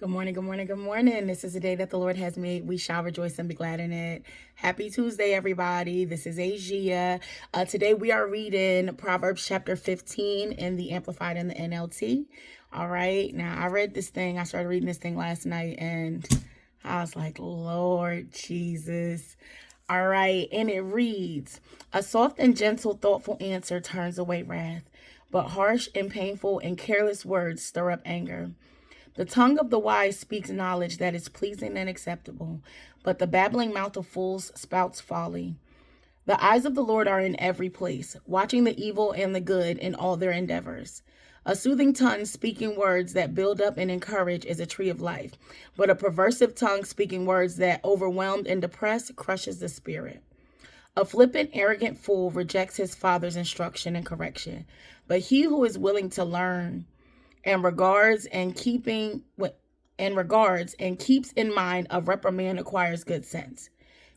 Good morning, good morning, good morning. This is the day that the Lord has made. We shall rejoice and be glad in it. Happy Tuesday, everybody. This is Asia. Today we are reading Proverbs chapter 15 in the Amplified and the NLT. All right. Now, I started reading this thing last night and I was like, Lord Jesus. All right. And it reads, a soft and gentle, thoughtful answer turns away wrath, but harsh and painful and careless words stir up anger. The tongue of the wise speaks knowledge that is pleasing and acceptable, but the babbling mouth of fools spouts folly. The eyes of the Lord are in every place, watching the evil and the good in all their endeavors. A soothing tongue speaking words that build up and encourage is a tree of life, but a perversive tongue speaking words that, overwhelmed and depressed, crushes the spirit. A flippant, arrogant fool rejects his father's instruction and correction, but he who is willing to learn and regards and keeps in mind a reprimand acquires good sense.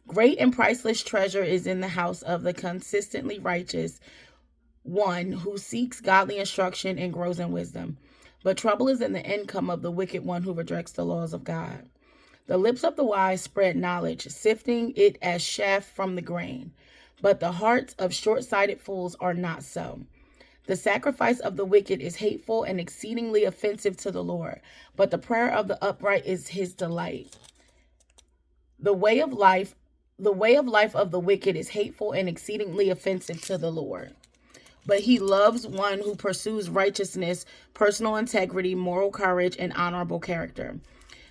Great and priceless treasure is in the house of the consistently righteous one who seeks godly instruction and grows in wisdom. But trouble is in the income of the wicked one who rejects the laws of God. The lips of the wise spread knowledge, sifting it as chaff from the grain. But the hearts of short-sighted fools are not so. The sacrifice of the wicked is hateful and exceedingly offensive to the Lord, but the prayer of the upright is his delight. The way of life of the wicked is hateful and exceedingly offensive to the Lord. But he loves one who pursues righteousness, personal integrity, moral courage, and honorable character.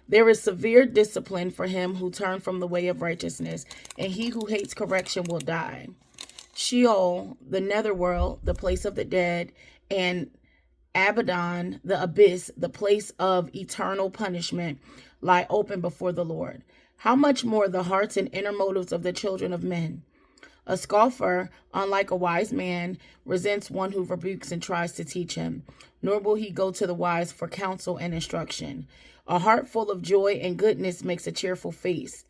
There is severe discipline for him who turns from the way of righteousness, and he who hates correction will die. Sheol, the netherworld, the place of the dead, and Abaddon, the abyss, the place of eternal punishment, lie open before the Lord. How much more the hearts and inner motives of the children of men? A scoffer, unlike a wise man, resents one who rebukes and tries to teach him, nor will he go to the wise for counsel and instruction. A heart full of joy and goodness makes a cheerful face,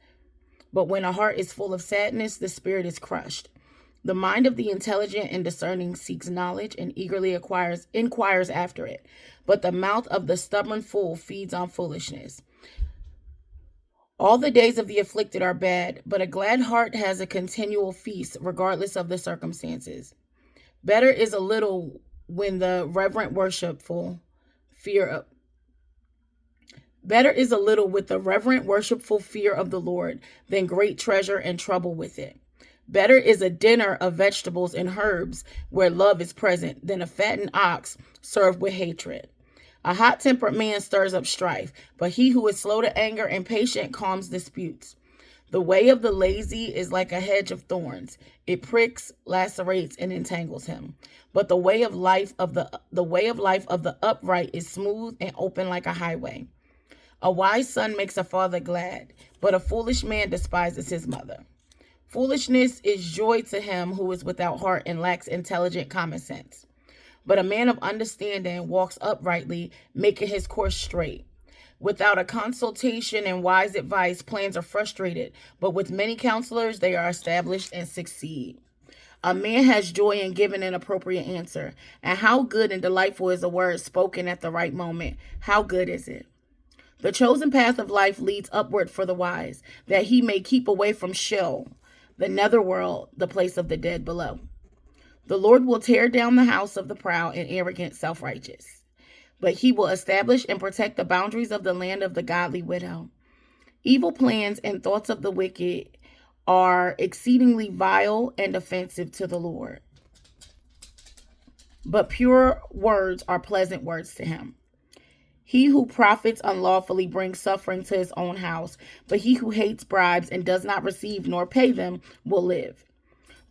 but when a heart is full of sadness, the spirit is crushed. The mind of the intelligent and discerning seeks knowledge and eagerly inquires after it, but the mouth of the stubborn fool feeds on foolishness. All the days of the afflicted are bad, but a glad heart has a continual feast, regardless of the circumstances. Better is a little when the reverent worshipful fear of Better is a little with the reverent worshipful fear of the Lord than great treasure and trouble with it. Better is a dinner of vegetables and herbs where love is present than a fattened ox served with hatred. A hot-tempered man stirs up strife, but he who is slow to anger and patient calms disputes. The way of the lazy is like a hedge of thorns. It pricks, lacerates, and entangles him. But the way of life of the upright is smooth and open like a highway. A wise son makes a father glad, but a foolish man despises his mother. Foolishness is joy to him who is without heart and lacks intelligent common sense. But a man of understanding walks uprightly, making his course straight. Without a consultation and wise advice, plans are frustrated, but with many counselors, they are established and succeed. A man has joy in giving an appropriate answer, and how good and delightful is a word spoken at the right moment. How good is it? The chosen path of life leads upward for the wise, that he may keep away from Sheol, the netherworld, the place of the dead below. The Lord will tear down the house of the proud and arrogant self-righteous, but he will establish and protect the boundaries of the land of the godly widow. Evil plans and thoughts of the wicked are exceedingly vile and offensive to the Lord, but pure words are pleasant words to him. He who profits unlawfully brings suffering to his own house, but he who hates bribes and does not receive nor pay them will live.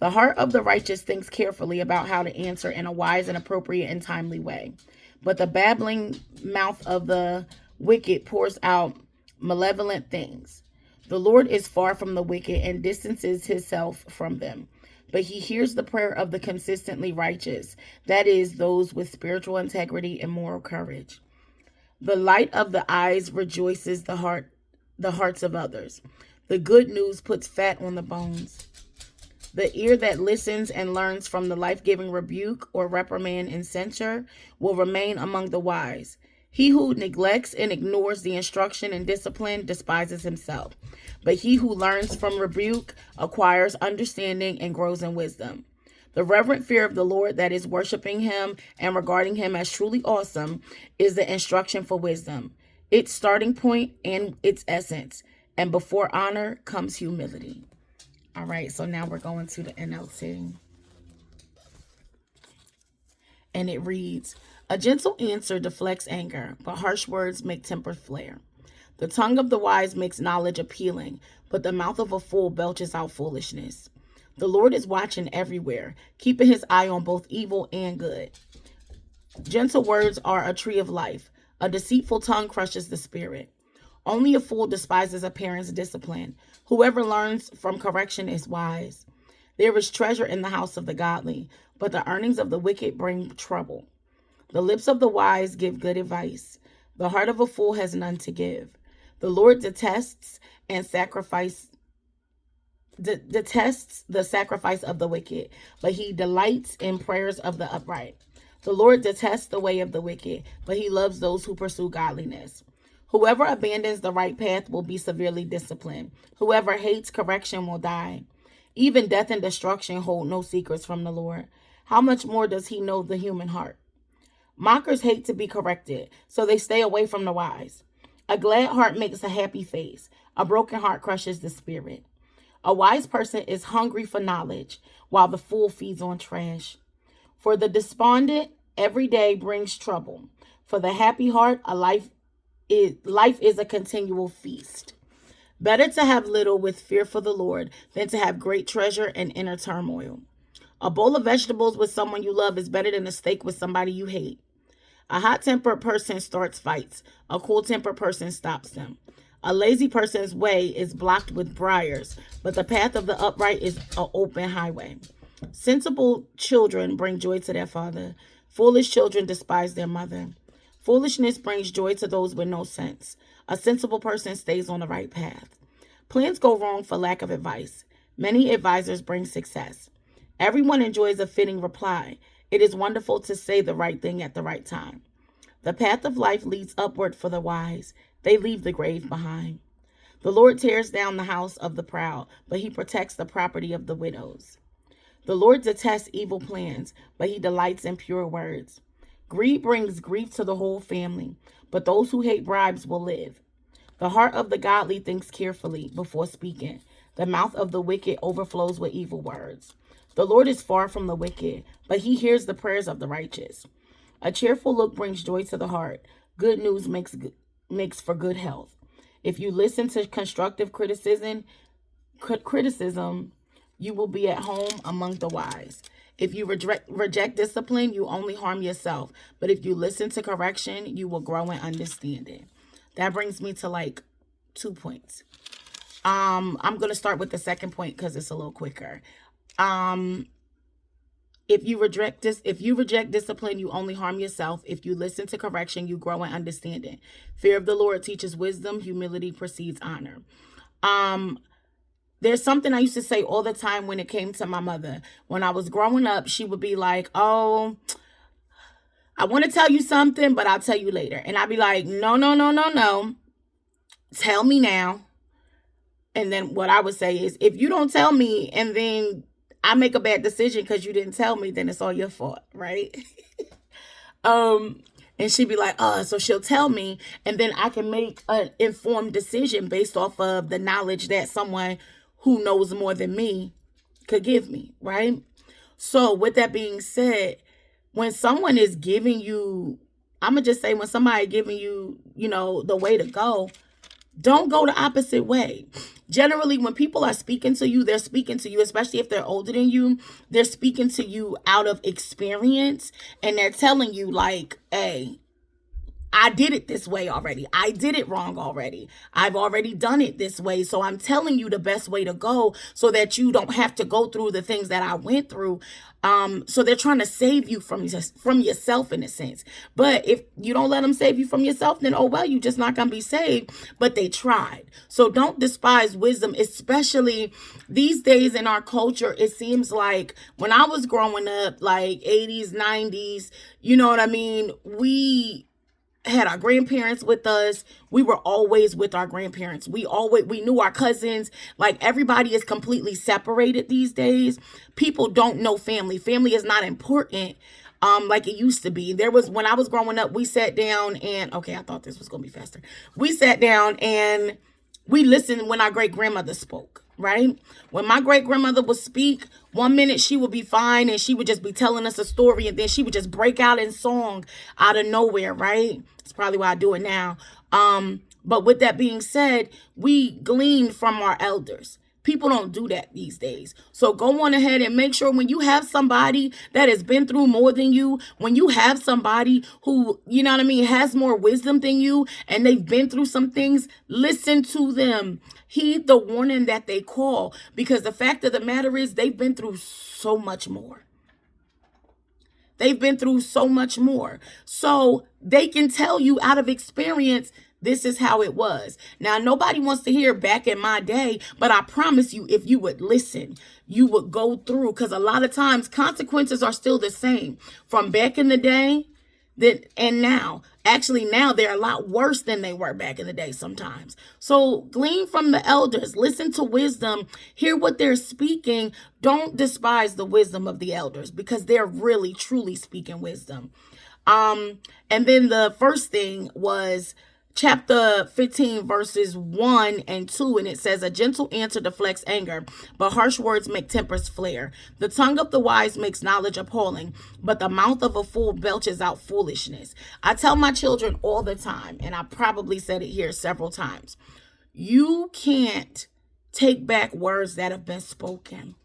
The heart of the righteous thinks carefully about how to answer in a wise and appropriate and timely way, but the babbling mouth of the wicked pours out malevolent things. The Lord is far from the wicked and distances himself from them, but he hears the prayer of the consistently righteous, that is, those with spiritual integrity and moral courage. The light of the eyes rejoices the hearts of others. The good news puts fat on the bones. The ear that listens and learns from the life-giving rebuke or reprimand and censure will remain among the wise. He who neglects and ignores the instruction and discipline despises himself, but he who learns from rebuke acquires understanding and grows in wisdom. The reverent fear of the Lord, that is, worshiping him and regarding him as truly awesome, is the instruction for wisdom, its starting point and its essence. And before honor comes humility. All right, so now we're going to the NLT. And it reads, a gentle answer deflects anger, but harsh words make temper flare. The tongue of the wise makes knowledge appealing, but the mouth of a fool belches out foolishness. The Lord is watching everywhere, keeping his eye on both evil and good. Gentle words are a tree of life. A deceitful tongue crushes the spirit. Only a fool despises a parent's discipline. Whoever learns from correction is wise. There is treasure in the house of the godly, but the earnings of the wicked bring trouble. The lips of the wise give good advice. The heart of a fool has none to give. The Lord detests the sacrifice of the wicked, but he delights in prayers of the upright. The Lord detests the way of the wicked, but he loves those who pursue godliness. Whoever abandons the right path will be severely disciplined. Whoever hates correction will die. Even death and destruction hold no secrets from the Lord. How much more does he know the human heart? Mockers hate to be corrected, so they stay away from the wise. A glad heart makes a happy face. A broken heart crushes the spirit. A wise person is hungry for knowledge, while the fool feeds on trash. For the despondent, every day brings trouble. For the happy heart, life is a continual feast. Better to have little with fear for the Lord than to have great treasure and inner turmoil. A bowl of vegetables with someone you love is better than a steak with somebody you hate. A hot-tempered person starts fights. A cool-tempered person stops them. A lazy person's way is blocked with briars, but the path of the upright is an open highway. Sensible children bring joy to their father. Foolish children despise their mother. Foolishness brings joy to those with no sense. A sensible person stays on the right path. Plans go wrong for lack of advice. Many advisors bring success. Everyone enjoys a fitting reply. It is wonderful to say the right thing at the right time. The path of life leads upward for the wise. They leave the grave behind. The Lord tears down the house of the proud, but he protects the property of the widows. The Lord detests evil plans, but he delights in pure words. Greed brings grief to the whole family, but those who hate bribes will live. The heart of the godly thinks carefully before speaking. The mouth of the wicked overflows with evil words. The Lord is far from the wicked, but he hears the prayers of the righteous. A cheerful look brings joy to the heart. Good news makes for good health. If you listen to constructive criticism, you will be at home among the wise. If you reject discipline, you only harm yourself. But if you listen to correction, you will grow in understanding. That brings me to 2 points. I'm going to start with the second point because it's a little quicker. If you reject discipline, you only harm yourself. If you listen to correction, you grow in understanding. Fear of the Lord teaches wisdom. Humility precedes honor. There's something I used to say all the time when it came to my mother. When I was growing up, she would be like, oh, I want to tell you something, but I'll tell you later. And I'd be like, no. Tell me now. And then what I would say is, if you don't tell me and then I make a bad decision because you didn't tell me, then it's all your fault, right? And she'd be like, so she'll tell me, and then I can make an informed decision based off of the knowledge that someone who knows more than me could give me, right? So with that being said, when someone is giving you, I'm going to just say when somebody giving you, the way to go, don't go the opposite way. Generally, when people are speaking to you, they're speaking to you, especially if they're older than you, they're speaking to you out of experience, and they're telling you hey, I did it this way already. I did it wrong already. I've already done it this way. So I'm telling you the best way to go so that you don't have to go through the things that I went through. So they're trying to save you from yourself in a sense. But if you don't let them save you from yourself, then, you're just not going to be saved. But they tried. So don't despise wisdom, especially these days in our culture. It seems like when I was growing up, 80s, 90s, you know what I mean? had our grandparents with us. We were always with our grandparents. We knew our cousins. Like, everybody is completely separated these days. People don't know family. Family is not important like it used to be. There was, when I was growing up, we sat down and, okay, I thought this was gonna be faster. We sat down and we listened when our great grandmother spoke, right? When my great grandmother would speak, one minute she would be fine and she would just be telling us a story, and then she would just break out in song out of nowhere, right? It's probably why I do it now. But with that being said, we gleaned from our elders. People don't do that these days. So go on ahead and make sure when you have somebody that has been through more than you, when you have somebody who, you know what I mean, has more wisdom than you, and they've been through some things, listen to them. Heed the warning that they call, because the fact of the matter is they've been through so much more. They've been through so much more. So they can tell you out of experience, this is how it was. Now, nobody wants to hear back in my day, but I promise you, if you would listen, you would go through, because a lot of times consequences are still the same from back in the day and now. Actually, now they're a lot worse than they were back in the day sometimes. So glean from the elders, listen to wisdom, hear what they're speaking. Don't despise the wisdom of the elders, because they're really, truly speaking wisdom. And then the first thing was chapter 15, verses 1 and 2, and it says, a gentle answer deflects anger, but harsh words make tempers flare. The tongue of the wise makes knowledge appalling, but the mouth of a fool belches out foolishness. I tell my children all the time, and I probably said it here several times, you can't take back words that have been spoken.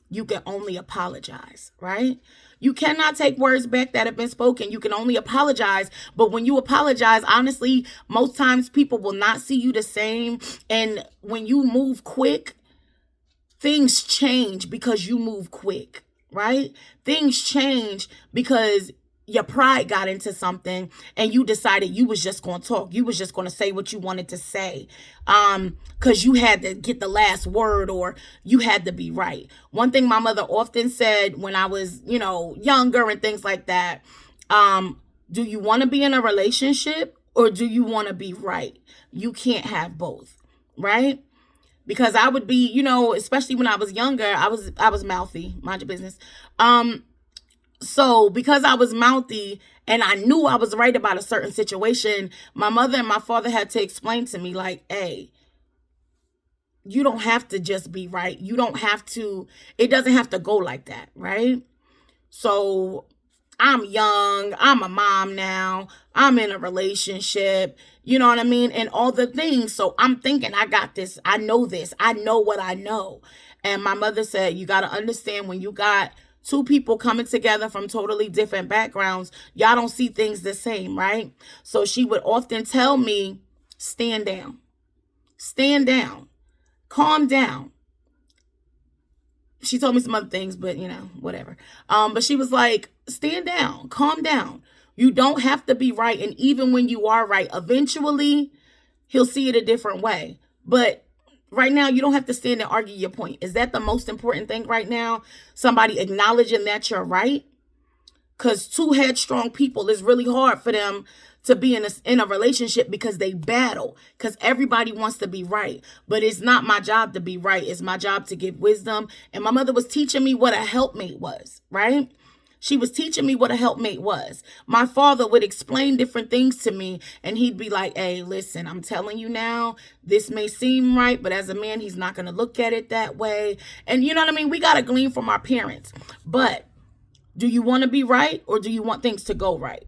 You can only apologize, right? You cannot take words back that have been spoken. You can only apologize. But when you apologize, honestly, most times people will not see you the same. And when you move quick, things change because you move quick, right? Things change because your pride got into something and you decided you was just going to talk. You was just going to say what you wanted to say because you had to get the last word, or you had to be right. One thing my mother often said when I was, younger and things like that, do you want to be in a relationship or do you want to be right? You can't have both, right? Because I would be, especially when I was younger, I was mouthy, mind your business. So because I was mouthy and I knew I was right about a certain situation, my mother and my father had to explain to me, like, hey, you don't have to just be right. You don't have to, it doesn't have to go like that, right? So I'm young, I'm a mom now, I'm in a relationship, you know what I mean? And all the things. So I'm thinking, I got this, I know what I know. And my mother said, you got to understand, when you got two people coming together from totally different backgrounds, y'all don't see things the same, right? So she would often tell me, stand down, calm down. She told me some other things, but whatever. But she was like, stand down, calm down. You don't have to be right. And even when you are right, eventually he'll see it a different way. But right now, you don't have to stand and argue your point. Is that the most important thing right now? Somebody acknowledging that you're right? Because two headstrong people, it's really hard for them to be in a relationship because they battle. Because everybody wants to be right. But it's not my job to be right. It's my job to give wisdom. And my mother was teaching me what a helpmate was, right? She was teaching me what a helpmate was. My father would explain different things to me, and he'd be like, hey, listen, I'm telling you now, this may seem right, but as a man, he's not going to look at it that way. And you know what I mean? We got to glean from our parents. But do you want to be right, or do you want things to go right?